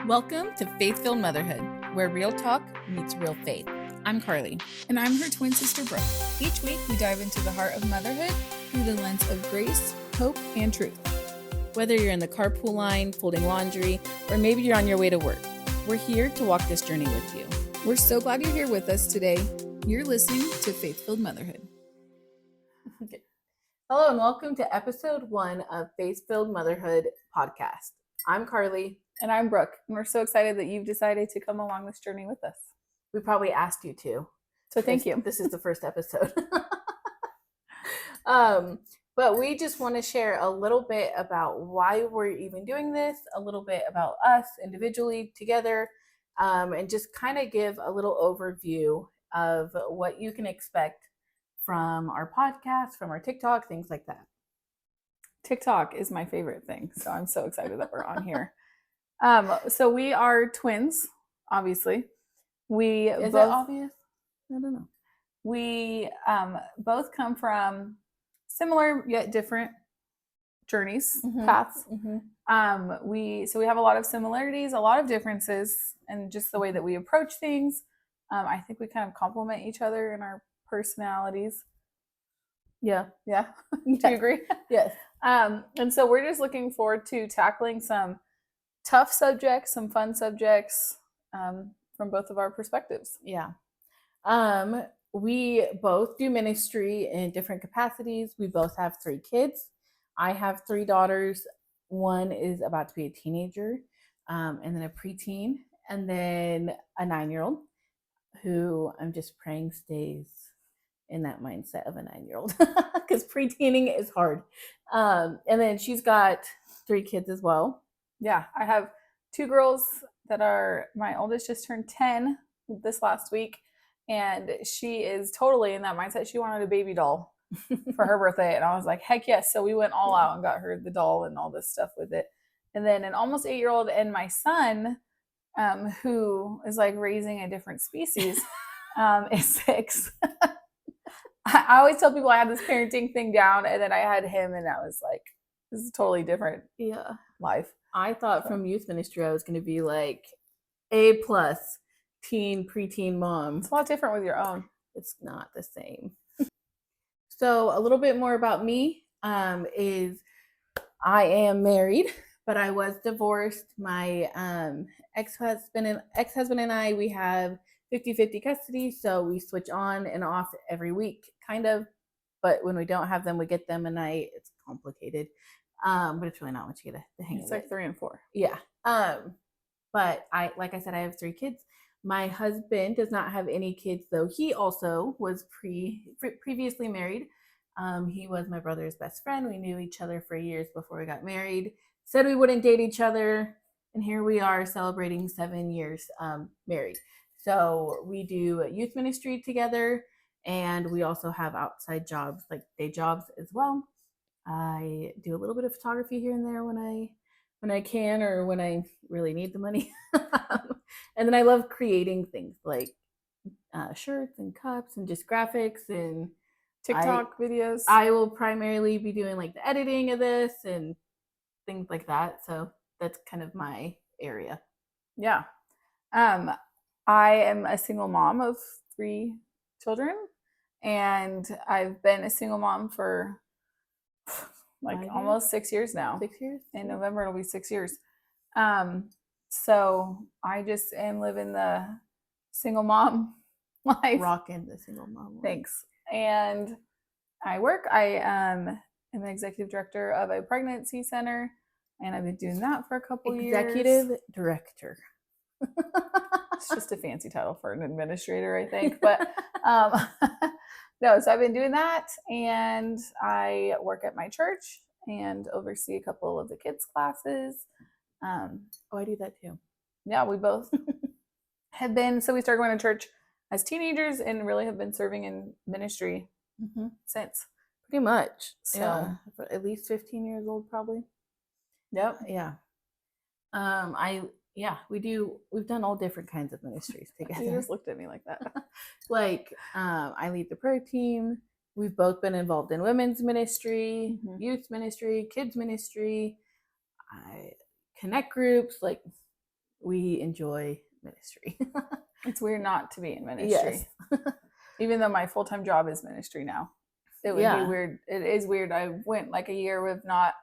Welcome to Faith-Filled Motherhood, where real talk meets real faith. I'm Carly. And I'm her twin sister, Brooke. Each week, we dive into the heart of motherhood through the lens of grace, hope, and truth. Whether you're in the carpool line, folding laundry, or maybe you're on your way to work, we're here to walk this journey with you. We're so glad you're here with us today. You're listening to Faith-Filled Motherhood. Okay. Hello, and welcome to episode 1 of Faith-Filled Motherhood podcast. I'm Carly. And I'm Brooke. And we're so excited that you've decided to come along this journey with us. We probably asked you to. So thank you. This is the first episode. But we just want to share a little bit about why we're even doing this, a little bit about us individually together, and just kind of give a little overview of what you can expect from our podcast, from our TikTok, things like that. TikTok is my favorite thing. So I'm so excited that we're on here. So we are twins, obviously. Is it obvious? I don't know. We both come from similar yet different journeys, paths. Mm-hmm. We have a lot of similarities, a lot of differences, and just the way that we approach things. I think we kind of complement each other in our personalities. Yeah. Do you agree? Yes. And so we're just looking forward to tackling some tough subjects, some fun subjects from both of our perspectives. Yeah. We both do ministry in different capacities. We both have 3 kids. I have 3 daughters. One is about to be a teenager, and then a preteen, and then a 9-year-old who I'm just praying stays in that mindset of a 9-year-old because preteening is hard. And then she's got 3 kids as well. Yeah, I have 2 girls that are, my oldest just turned 10 this last week, and she is totally in that mindset. She wanted a baby doll for her birthday, and I was like, heck yes. So we went all out and got her the doll and all this stuff with it. And then an almost 8-year-old and my son, who is like raising a different species, is 6. I always tell people I had this parenting thing down, and then I had him, and I was like, this is a totally different life. I thought from youth ministry I was going to be like A+ teen, preteen mom. It's a lot different with your own. It's not the same. So a little bit more about me is I am married, but I was divorced. My ex-husband and I, we have 50-50 custody, so we switch on and off every week, kind of. But when we don't have them, we get them at night. It's complicated. But it's really not much you get the hang of it. It's like 3 and 4. Yeah. But like I said, I have 3 kids. My husband does not have any kids, though. He also was previously married. He was my brother's best friend. We knew each other for years before we got married. Said we wouldn't date each other, and here we are celebrating 7 years married. So we do youth ministry together, and we also have outside jobs, like day jobs as well. I do a little bit of photography here and there when I can, or when I really need the money. And then I love creating things like shirts and cups and just graphics and TikTok videos. I will primarily be doing like the editing of this and things like that. So that's kind of my area. Yeah. I am a single mom of 3 children, and I've been a single mom for almost 6 years now. 6 years? In November, it'll be 6 years. So I just am living the single mom life. Rocking the single mom life. Thanks. And I work. I am an executive director of a pregnancy center, and I've been doing that for a couple years. Executive director. It's just a fancy title for an administrator, I think. But no, so I've been doing that, and I work at my church and oversee a couple of the kids' classes. I do that too. Yeah, we both have been. So we started going to church as teenagers and really have been serving in ministry since. Pretty much. So yeah, at least 15 years old, probably. Yep. Yeah. We've done all different kinds of ministries together. You just looked at me like that. Like, I lead the prayer team. We've both been involved in women's ministry, youth ministry, kids ministry, connect groups. Like, we enjoy ministry. It's weird not to be in ministry. Yes. Even though my full-time job is ministry now. It would be weird. It is weird. I went like a year with not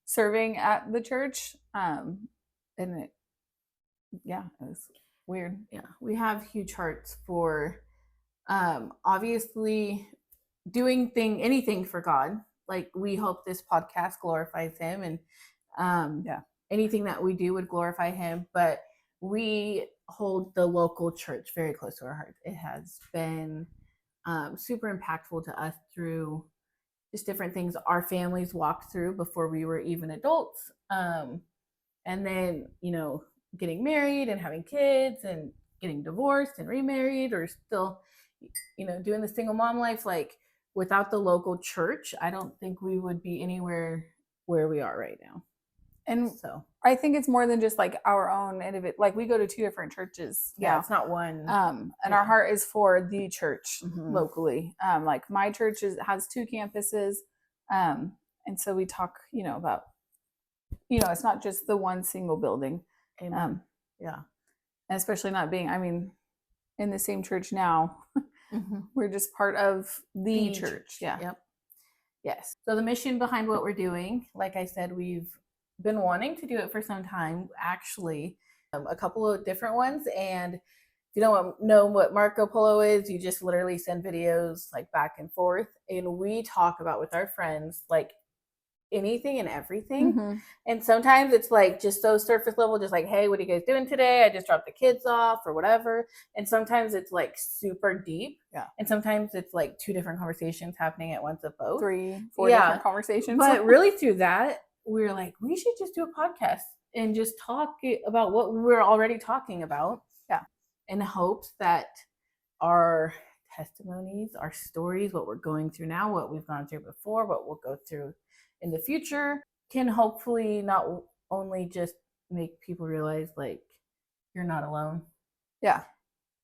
serving at the church. And it was weird. Yeah. We have huge hearts for obviously doing anything for God. Like, we hope this podcast glorifies him, and anything that we do would glorify him. But we hold the local church very close to our hearts. It has been super impactful to us through just different things our families walked through before we were even adults. And then, getting married and having kids and getting divorced and remarried, or still, doing the single mom life. Like, without the local church, I don't think we would be anywhere where we are right now. And so I think it's more than just like our own individual. Like, we go to 2 different churches. Yeah, it's not one. And our heart is for the church locally. Like, my church has 2 campuses. And so we talk, about, it's not just the one single building. Yeah. And especially not being, in the same church now. We're just part of the church. Yeah. Yep. Yes. So the mission behind what we're doing, like I said, we've been wanting to do it for some time, actually, a couple of different ones. And if you don't know what Marco Polo is, you just literally send videos like back and forth. And we talk about with our friends, like, anything and everything. And sometimes it's like just so surface level, just like, hey, what are you guys doing today? I just dropped the kids off or whatever. And sometimes it's like super deep. Yeah. And sometimes it's like 2 different conversations happening at once of both. 3, 4 different conversations. But really, through that, we were like, we should just do a podcast and just talk about what we're already talking about. Yeah. In hopes that our testimonies, our stories, what we're going through now, what we've gone through before, what we'll go through in the future, can hopefully not only just make people realize, like, you're not alone. Yeah.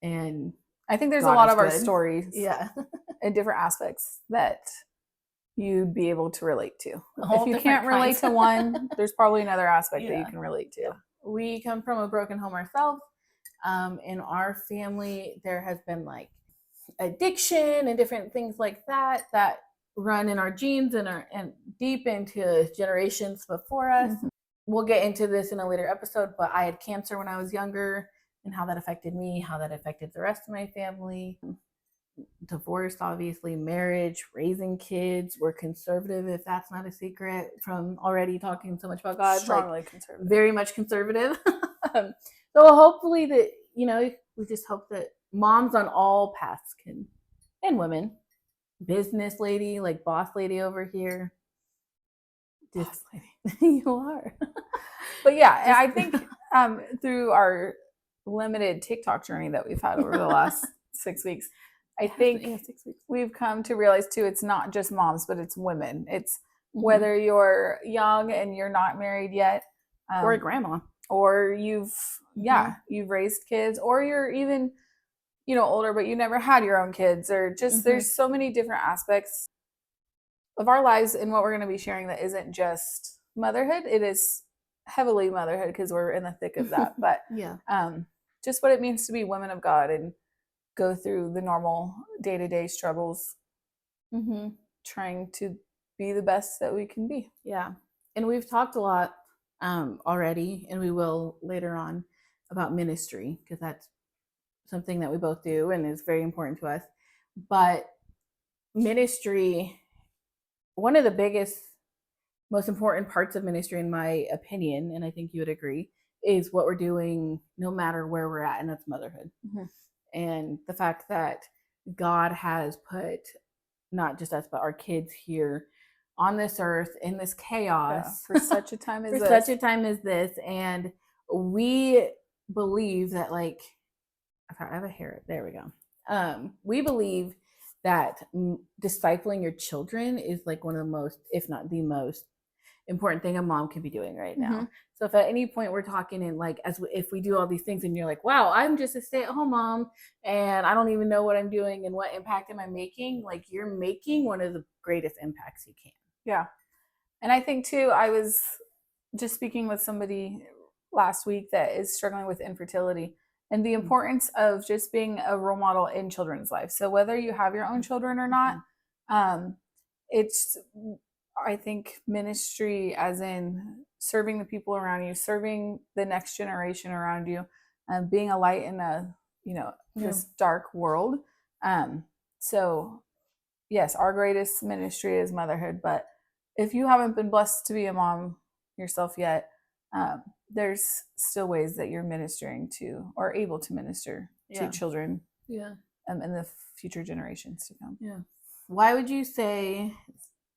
And I think there's a lot of our stories in different aspects that you'd be able to relate to. If you can't relate to one, there's probably another aspect that you can relate to. We come from a broken home ourselves. In our family, there has been like addiction and different things like that run in our genes and deep into generations before us. We'll get into this in a later episode, but I had cancer when I was younger, and how that affected me, how that affected the rest of my family. Divorce, obviously, marriage, raising kids. We're conservative, if that's not a secret, from already talking so much about God. Strongly conservative. Very much conservative. So hopefully that, we just hope that moms on all paths and women, business lady, like boss lady over here. Boss lady. You are. But yeah, I think through our limited TikTok journey that we've had over the last 6 weeks, I think 6 weeks. We've come to realize too, it's not just moms, but it's women. It's whether you're young and you're not married yet, or a grandma, or you've raised kids, or you're even, older, but you never had your own kids, or just there's so many different aspects of our lives and what we're going to be sharing that isn't just motherhood. It is heavily motherhood because we're in the thick of that. But just what it means to be women of God and go through the normal day-to-day struggles, trying to be the best that we can be. Yeah. And we've talked a lot already, and we will later on, about ministry, because that's something that we both do and is very important to us. But ministry, one of the biggest, most important parts of ministry, in my opinion, and I think you would agree, is what we're doing no matter where we're at, and that's motherhood. And the fact that God has put not just us, but our kids here on this earth in this chaos for such a time as such a time as this. And we believe that, like, I have a hair. There we go. We believe that discipling your children is like one of the most, if not the most important thing a mom can be doing right now. So if at any point we're talking in like, if we do all these things and you're like, wow, I'm just a stay-at-home mom and I don't even know what I'm doing and what impact am I making, like, you're making one of the greatest impacts you can. Yeah. And I think too, I was just speaking with somebody last week that is struggling with infertility and the importance of just being a role model in children's lives. So whether you have your own children or not, it's, I think, ministry as in serving the people around you, serving the next generation around you, being a light in a, this dark world. So yes, our greatest ministry is motherhood, but if you haven't been blessed to be a mom yourself yet, there's still ways that you're ministering to or able to minister to children and the future generations to come. Yeah. Why would you say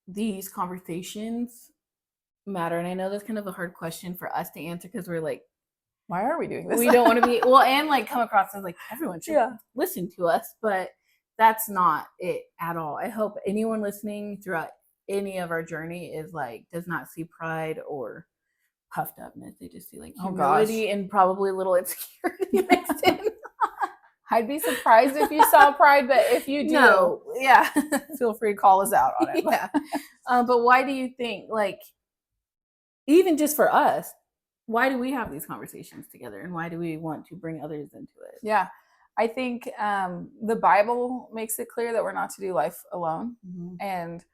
these conversations matter? And I know that's kind of a hard question for us to answer because we're like, why are we doing this? We don't want to be, well, and like come across as like everyone should listen to us, but that's not it at all. I hope anyone listening throughout any of our journey is like, does not see pride or puffed upness. They just see like humility and probably a little insecurity mixed in. I'd be surprised if you saw pride, but if you do, feel free to call us out on it. But why do you think, like, even just for us, why do we have these conversations together, and why do we want to bring others into it? Yeah, I think the Bible makes it clear that we're not to do life alone, and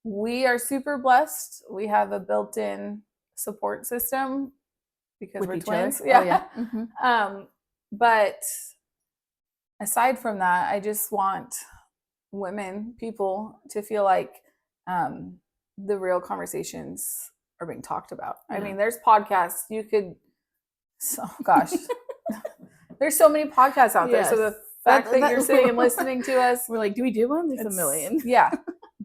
we are super blessed. We have a built-in support system because we're twins. But aside from that, I just want people to feel like the real conversations are being talked about. I mean, there's podcasts you could, there's so many podcasts out there. So the fact that you're sitting and listening to us, we're like, do we do one? There's a million. Yeah.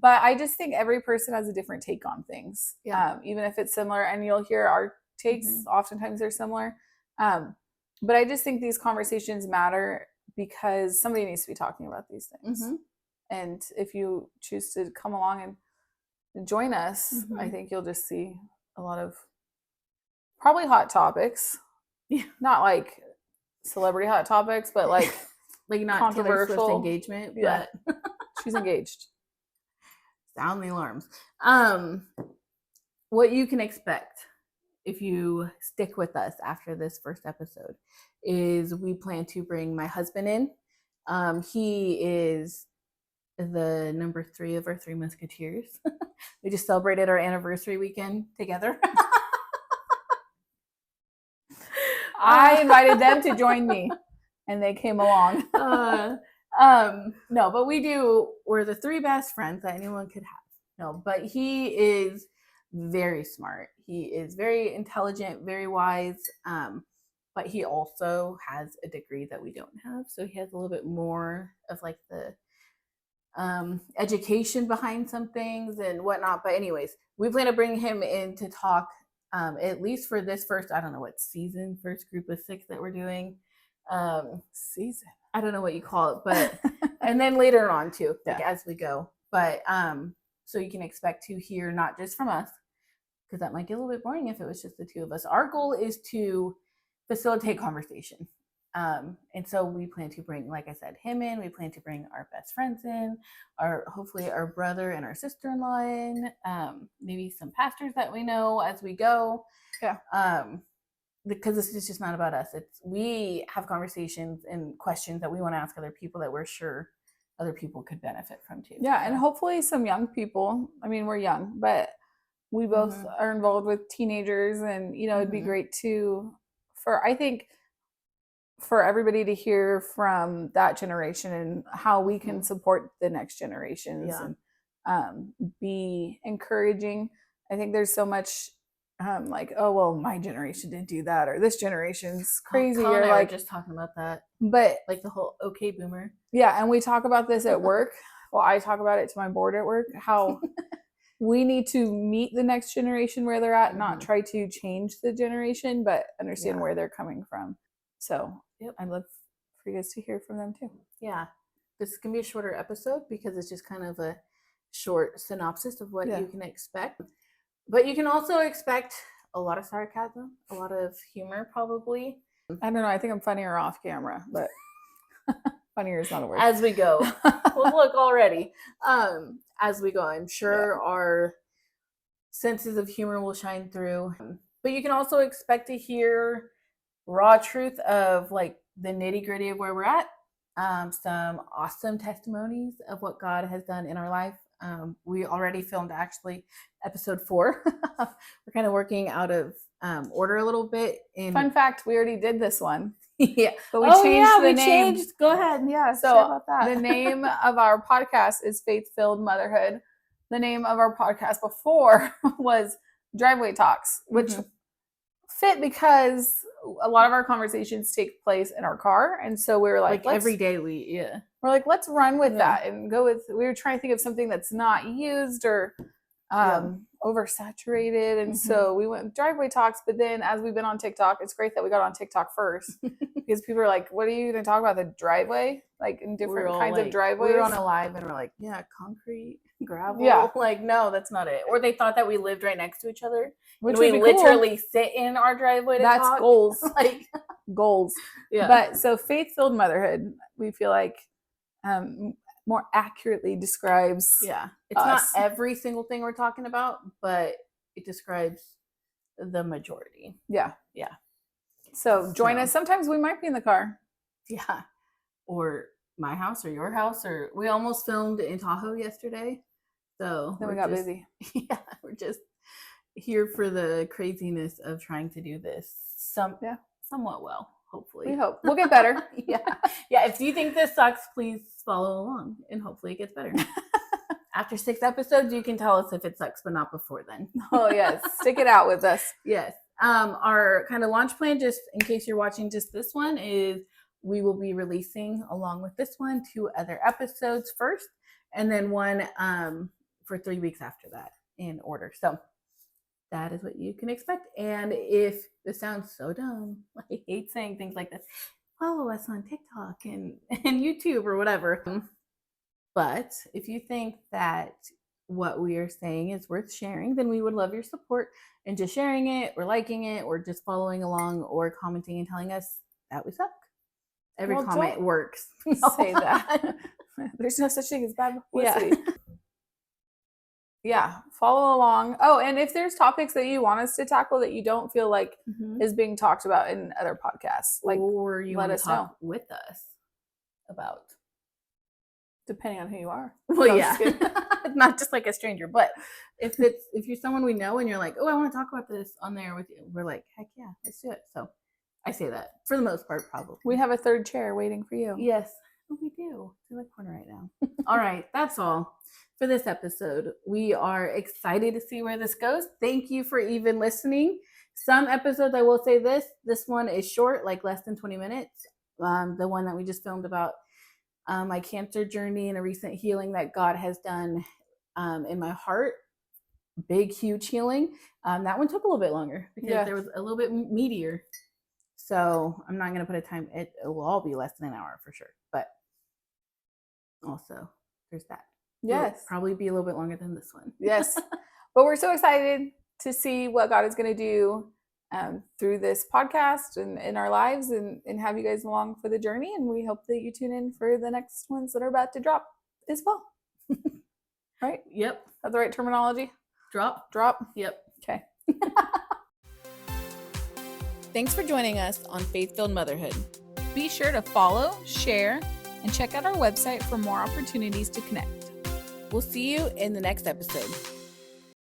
But I just think every person has a different take on things. Even if it's similar, and you'll hear our takes, oftentimes they're similar. But I just think these conversations matter because somebody needs to be talking about these things. And if you choose to come along and join us, I think you'll just see a lot of probably hot topics. Not like celebrity hot topics, but like not controversial engagement. But she's engaged. Sound the alarms. What you can expect if you stick with us after this first episode is we plan to bring my husband in. He is the number 3 of our 3 musketeers. We just celebrated our anniversary weekend together. I invited them to join me and they came along. No, but we're the 3 best friends that anyone could have. No, but he is very smart. He is very intelligent, very wise. But he also has a degree that we don't have. So he has a little bit more of like the education behind some things and whatnot. But anyways, we plan to bring him in to talk at least for this first, I don't know what season, first group of 6 that we're doing. Season. I don't know what you call it, but and then later on too, like as we go. But so you can expect to hear not just from us, because that might get a little bit boring if it was just the 2 of us. Our goal is to facilitate conversation. And so we plan to bring, like I said, him in. We plan to bring our best friends in, hopefully our brother and our sister-in-law in, maybe some pastors that we know as we go. Because this is just not about us. We have conversations and questions that we want to ask other people that we're sure other people could benefit from too. And hopefully some young people. I mean, we're young, but we both are involved with teenagers, and it'd be great I think for everybody to hear from that generation and how we can support the next generations and be encouraging. I think there's so much like, oh well, my generation didn't do that, or this generation's crazy. Colin or like just talking about that, but like the whole okay boomer. And we talk about this at work. Well, I talk about it to my board at work, how we need to meet the next generation where they're at, not try to change the generation, but understand where they're coming from. So I'd love for you guys to hear from them too. This is gonna be a shorter episode because it's just kind of a short synopsis of what you can expect. But you can also expect a lot of sarcasm, a lot of humor, probably. I don't know. I think I'm funnier off camera, but funnier is not a word. As we go. Well, look already. As we go, I'm sure our senses of humor will shine through. But you can also expect to hear raw truth of like the nitty gritty of where we're at. Some awesome testimonies of what God has done in our life. We already filmed actually episode 4. We're kind of working out of order a little bit. Fun fact, we already did this one. Yeah. But we changed the name. Go ahead. Yeah, So sorry about that. The name of our podcast is Faith-Filled Motherhood. The name of our podcast before was Driveway Talks, which fit because a lot of our conversations take place in our car. And so we were like every day we're like, let's run with that and go with, we were trying to think of something that's not used or oversaturated. And so we went with Driveway Talks. But then as we've been on TikTok, it's great that we got on TikTok first because people are like, what are you going to talk about? The driveway? Like in different kinds of driveways? We were on a live and we're like, yeah, concrete, gravel. Yeah. Like, no, that's not it. Or they thought that we lived right next to each other. Which we literally sit in our driveway to That's talk. Goals. Like goals. Yeah. But so Faith-Filled Motherhood, we feel like more accurately describes it's us. not every single thing we're talking about, but it describes the majority. Yeah. So join us. Sometimes we might be in the car. Yeah. Or my house or your house, or we almost filmed in Tahoe yesterday. So then we got busy. Yeah. We're just here for the craziness of trying to do this somewhat well. Hopefully. We hope. We'll get better. Yeah. If you think this sucks, please follow along and hopefully it gets better. After 6 episodes, you can tell us if it sucks, but not before then. Oh, yes. Stick it out with us. Yes. Our kind of launch plan, just in case you're watching just this one, is we will be releasing along with this one 2 other episodes first, and then one for 3 weeks after that in order. So that is what you can expect. And if this sounds so dumb, I hate saying things like this, follow us on TikTok and YouTube or whatever. But if you think that what we are saying is worth sharing, then we would love your support and just sharing it or liking it or just following along or commenting and telling us that we suck. Every comment works. Say that. There's no such thing as bad publicity. Yeah, follow along. Oh, and if there's topics that you want us to tackle that you don't feel like is being talked about in other podcasts, like, or you let us know with us about, depending on who you are. Well, yeah, not just like a stranger, but if you're someone we know and you're like, oh, I want to talk about this on there with you, we're like, heck yeah, let's do it. So I say that for the most part, probably. We have a 3rd chair waiting for you. Yes, we do. It's in the corner right now. All right, that's all for this episode. We are excited to see where this goes. Thank you for even listening. Some episodes, I will say this one is short, like less than 20 minutes. The one that we just filmed about my cancer journey and a recent healing that God has done in my heart. Big, huge healing. That one took a little bit longer because there was a little bit meatier. So I'm not going to put a time. It will all be less than an hour for sure. But also, there's that. Yes. It'll probably be a little bit longer than this one. Yes. But we're so excited to see what God is going to do through this podcast and in our lives and have you guys along for the journey. And we hope that you tune in for the next ones that are about to drop as well. Right? Yep. That's the right terminology? Drop. Yep. Okay. Thanks for joining us on Faith-Filled Motherhood. Be sure to follow, share, and check out our website for more opportunities to connect. We'll see you in the next episode.